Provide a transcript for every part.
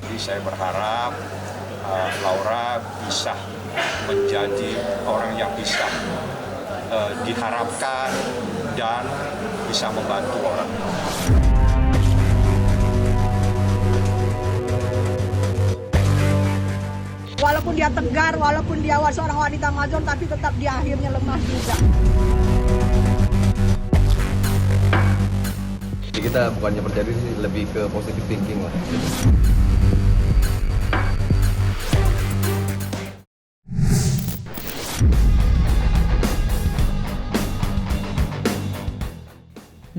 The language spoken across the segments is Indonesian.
Jadi saya berharap Laura bisa menjadi orang yang bisa diharapkan dan bisa membantu orang. Walaupun dia tegar, walaupun dia seorang wanita major, tapi tetap dia akhirnya lemah juga. Jadi kita bukannya percaya diri, lebih ke positive thinking lah.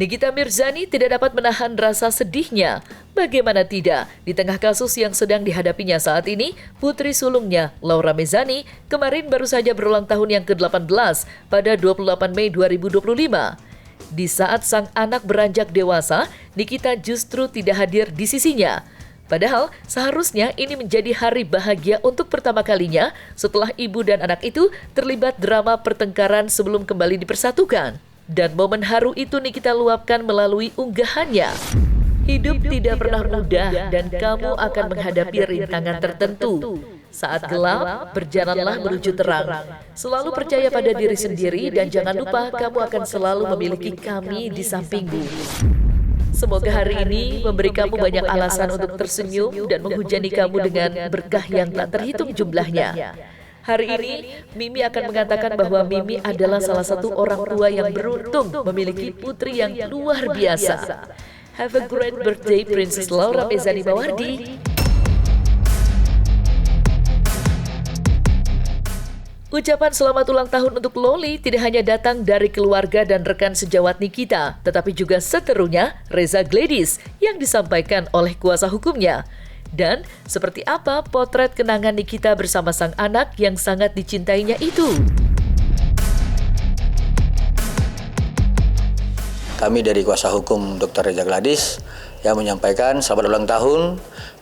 Nikita Mirzani tidak dapat menahan rasa sedihnya. Bagaimana tidak, di tengah kasus yang sedang dihadapinya saat ini, putri sulungnya, Laura Mezani, kemarin baru saja berulang tahun yang ke-18 pada 28 Mei 2025. Di saat sang anak beranjak dewasa, Nikita justru tidak hadir di sisinya. Padahal seharusnya ini menjadi hari bahagia untuk pertama kalinya setelah ibu dan anak itu terlibat drama pertengkaran sebelum kembali dipersatukan. Dan momen haru itu Nikita luapkan melalui unggahannya. Hidup tidak pernah mudah dan kamu akan menghadapi rintangan tertentu. Saat gelap, berjalanlah menuju terang. Selalu percaya pada diri sendiri dan jangan lupa kamu akan selalu memiliki kami di sampingmu. Semoga hari ini memberi kamu banyak alasan untuk tersenyum dan menghujani kamu dengan berkah yang tak terhitung jumlahnya. Hari ini, Mimi akan mengatakan bahwa Mimi adalah salah satu orang tua yang beruntung memiliki putri yang luar biasa. Have a great birthday, Princess Laura Mezani Mawardi. Ucapan selamat ulang tahun untuk Loli tidak hanya datang dari keluarga dan rekan sejawat Nikita, tetapi juga seterunya Reza Gladys yang disampaikan oleh kuasa hukumnya. Dan seperti apa potret kenangan Nikita bersama sang anak yang sangat dicintainya itu? Kami dari kuasa hukum Dr. Reza Gladys yang menyampaikan selamat ulang tahun,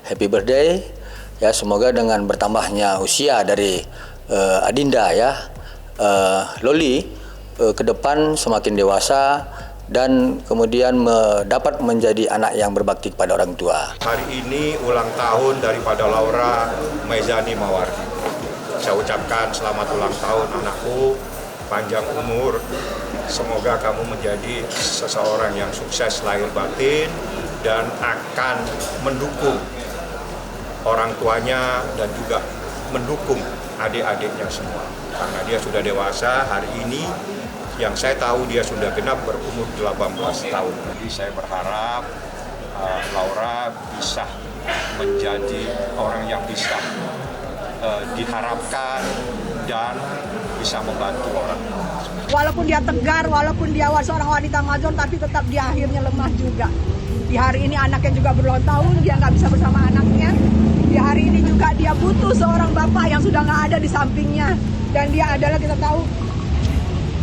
happy birthday. Ya, semoga dengan bertambahnya usia dari Adinda Loli ke depan semakin dewasa dan kemudian dapat menjadi anak yang berbakti kepada orang tua. Hari ini ulang tahun daripada Laura Mezani Mawardi. Saya ucapkan selamat ulang tahun anakku, panjang umur. Semoga kamu menjadi seseorang yang sukses lahir batin dan akan mendukung orang tuanya dan juga mendukung adik-adiknya semua. Karena dia sudah dewasa hari ini. Yang saya tahu dia sudah genap berumur 18 tahun. Jadi saya berharap Laura bisa menjadi orang yang bisa diharapkan dan bisa membantu orang. Walaupun dia tegar, walaupun dia seorang wanita major, tapi tetap dia akhirnya lemah juga. Di hari ini anaknya juga berulang tahun, dia nggak bisa bersama anaknya. Di hari ini juga dia butuh seorang bapak yang sudah nggak ada di sampingnya. Dan dia adalah, kita tahu,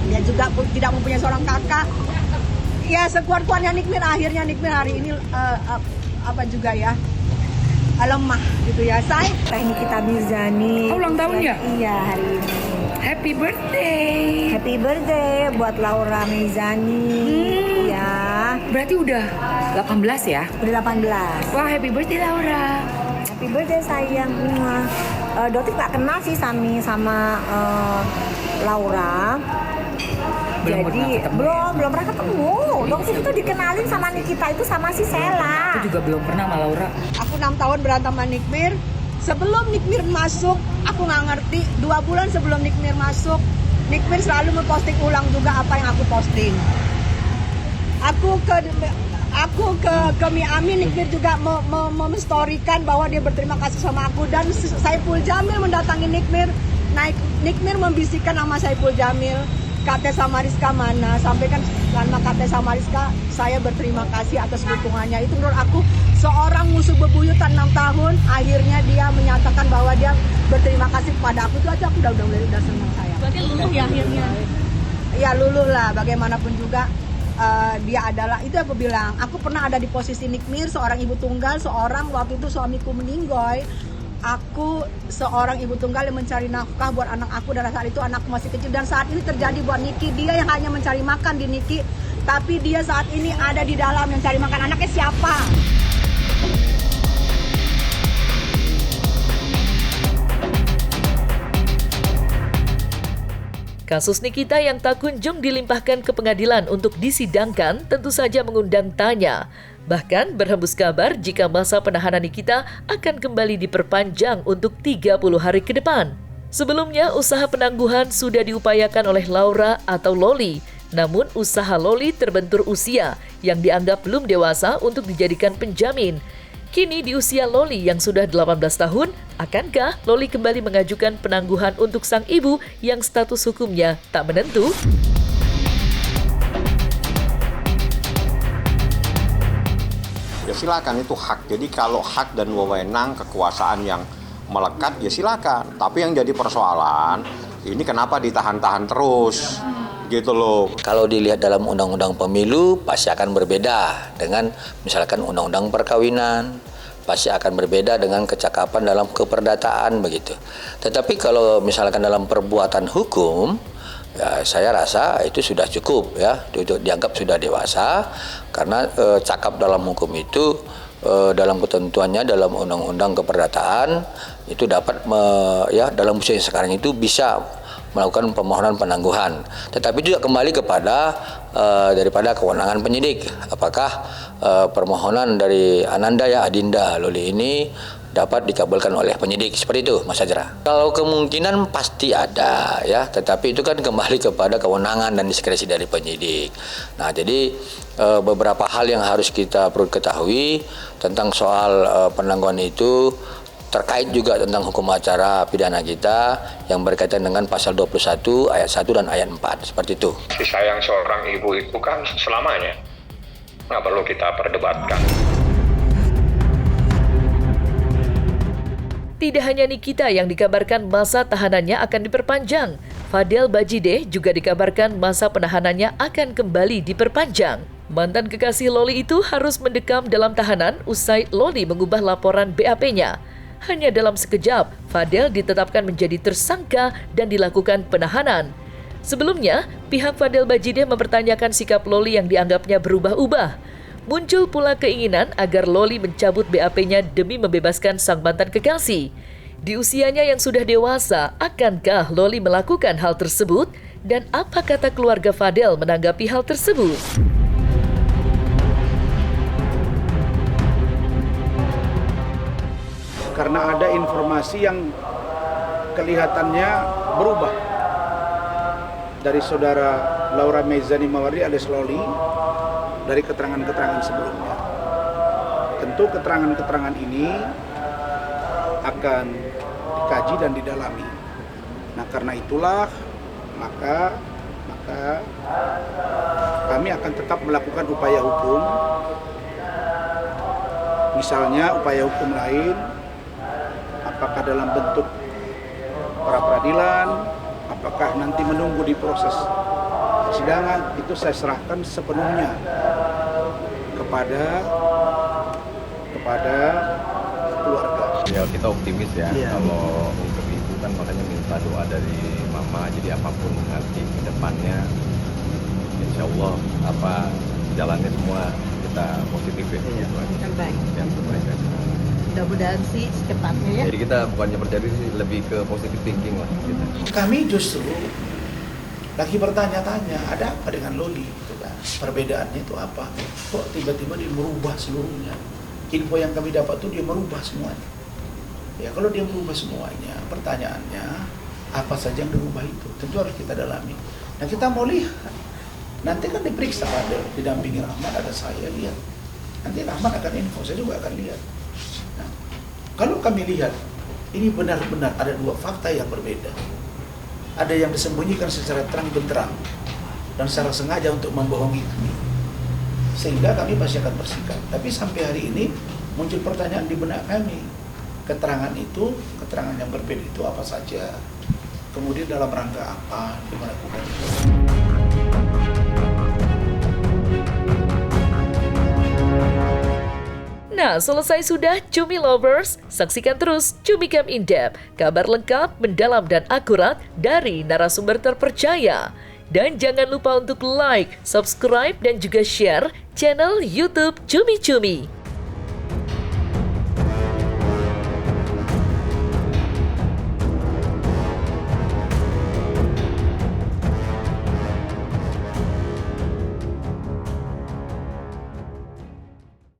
dia juga tidak mempunyai seorang kakak. Ya, sekuat-kuatnya Nikmir, akhirnya Nikmir hari ini lemah gitu ya. Saya Nikita Mirzani. Ulang tahun ya? Iya, hari ini. Happy birthday. Happy birthday buat Laura Mezani. Ya. Berarti udah 18 ya? Udah 18. Wah, happy birthday Laura. Happy birthday sayang. Doti gak kenal sih sama Laura. Belum pernah ketemu. Waktu itu dikenalin sama Nikita itu sama si Sela. Aku juga belum pernah sama Laura. Aku 6 tahun berantem sama Nikmir. Sebelum Nikmir masuk, aku nggak ngerti. 2 bulan sebelum Nikmir masuk, Nikmir selalu memposting ulang juga apa yang aku posting. Aku ke Miami, Nikmir juga memstorikan bahwa dia berterima kasih sama aku. Dan Saiful Jamil mendatangi Nikmir. Nikmir membisikkan nama Saiful Jamil. Kate sama Rizka mana? Sampaikan sama Kate sama Rizka, saya berterima kasih atas dukungannya. Itu menurut aku seorang musuh bebuyutan 6 tahun, akhirnya dia menyatakan bahwa dia berterima kasih kepada aku. Itu aja aku udah senang saya. Berarti luluh ya akhirnya? Ya luluh lah, bagaimanapun juga dia adalah, itu aku bilang, aku pernah ada di posisi Nikmir, seorang ibu tunggal, seorang waktu itu suamiku meninggoy. Aku seorang ibu tunggal yang mencari nafkah buat anak aku, dan saat itu anakku masih kecil. Dan saat ini terjadi buat Niki, dia yang hanya mencari makan di Niki, tapi dia saat ini ada di dalam yang cari makan anaknya siapa? Kasus Nikita yang tak kunjung dilimpahkan ke pengadilan untuk disidangkan tentu saja mengundang tanya. Bahkan berhembus kabar jika masa penahanan Nikita akan kembali diperpanjang untuk 30 hari ke depan. Sebelumnya, usaha penangguhan sudah diupayakan oleh Laura atau Loli. Namun, usaha Loli terbentur usia yang dianggap belum dewasa untuk dijadikan penjamin. Kini di usia Loli yang sudah 18 tahun, akankah Loli kembali mengajukan penangguhan untuk sang ibu yang status hukumnya tak menentu? Ya silakan, itu hak. Jadi kalau hak dan wewenang kekuasaan yang melekat ya silakan. Tapi yang jadi persoalan, ini kenapa ditahan-tahan terus? Gitu loh. Kalau dilihat dalam undang-undang pemilu pasti akan berbeda dengan misalkan undang-undang perkawinan, pasti akan berbeda dengan kecakapan dalam keperdataan begitu. Tetapi kalau misalkan dalam perbuatan hukum, ya saya rasa itu sudah cukup ya, itu dianggap sudah dewasa karena cakap dalam hukum itu dalam ketentuannya dalam undang-undang keperdataan itu dapat dalam usia yang sekarang itu bisa melakukan permohonan penangguhan. Tetapi juga kembali kepada daripada kewenangan penyidik. Apakah permohonan dari Ananda Adinda Loli ini dapat dikabulkan oleh penyidik, seperti itu Mas Ajra. Kalau kemungkinan pasti ada ya, tetapi itu kan kembali kepada kewenangan dan diskresi dari penyidik. Nah, jadi beberapa hal yang harus kita perlu ketahui tentang soal penangguhan itu terkait juga tentang hukum acara pidana kita yang berkaitan dengan pasal 21 ayat 1 dan ayat 4, seperti itu. Kasih sayang seorang ibu itu kan selamanya, nggak perlu kita perdebatkan. Tidak hanya Nikita yang dikabarkan masa tahanannya akan diperpanjang, Fadel Bajideh juga dikabarkan masa penahanannya akan kembali diperpanjang. Mantan kekasih Loli itu harus mendekam dalam tahanan usai Loli mengubah laporan BAP-nya. Hanya dalam sekejap, Fadel ditetapkan menjadi tersangka dan dilakukan penahanan. Sebelumnya, pihak Fadel Bajideh mempertanyakan sikap Loli yang dianggapnya berubah-ubah. Muncul pula keinginan agar Loli mencabut BAP-nya demi membebaskan sang mantan kekasih. Di usianya yang sudah dewasa, akankah Loli melakukan hal tersebut? Dan apa kata keluarga Fadel menanggapi hal tersebut? Karena ada informasi yang kelihatannya berubah dari saudara Laura Mezani Mawardi alias Loli dari keterangan-keterangan sebelumnya. Tentu keterangan-keterangan ini akan dikaji dan didalami. Nah, karena itulah maka kami akan tetap melakukan upaya hukum. Misalnya upaya hukum lain, apakah dalam bentuk pra peradilan, apakah nanti menunggu di proses persidangan, itu saya serahkan sepenuhnya kepada keluarga. Ya kita optimis ya, kalau untuk ibu kan makanya minta doa dari mama, jadi apapun nanti ke depannya, insya Allah jalannya semua kita positif ya. Terbaik. Yang terbaik aja. Mudah-mudahan sih secepatnya ya. Jadi kita bukannya percaya sih, lebih ke positive thinking lah gitu. Kami justru lagi bertanya-tanya, ada apa dengan Loli? Gitu kan. Perbedaannya itu apa? Kok tiba-tiba dia merubah seluruhnya? Info yang kami dapat tuh dia merubah semuanya. Ya kalau dia merubah semuanya, pertanyaannya apa saja yang dirubah itu? Tentu harus kita dalami. Nah kita mau lihat. Nanti kan diperiksa Fadel, didampingi Rahmat, ada saya lihat. Nanti Rahmat akan info, saya juga akan lihat. Nah, kalau kami lihat, ini benar-benar ada dua fakta yang berbeda. Ada yang disembunyikan secara terang benderang dan secara sengaja untuk membohongi kami. Sehingga kami pasti akan bersikap. Tapi sampai hari ini muncul pertanyaan di benak kami. Keterangan yang berbeda itu apa saja? Kemudian dalam rangka apa dilakukan itu? Nah, selesai sudah Cumi Lovers. Saksikan terus Cumi Camp In Depth, kabar lengkap, mendalam dan akurat dari narasumber terpercaya. Dan jangan lupa untuk like, subscribe dan juga share channel YouTube Cumi Cumi.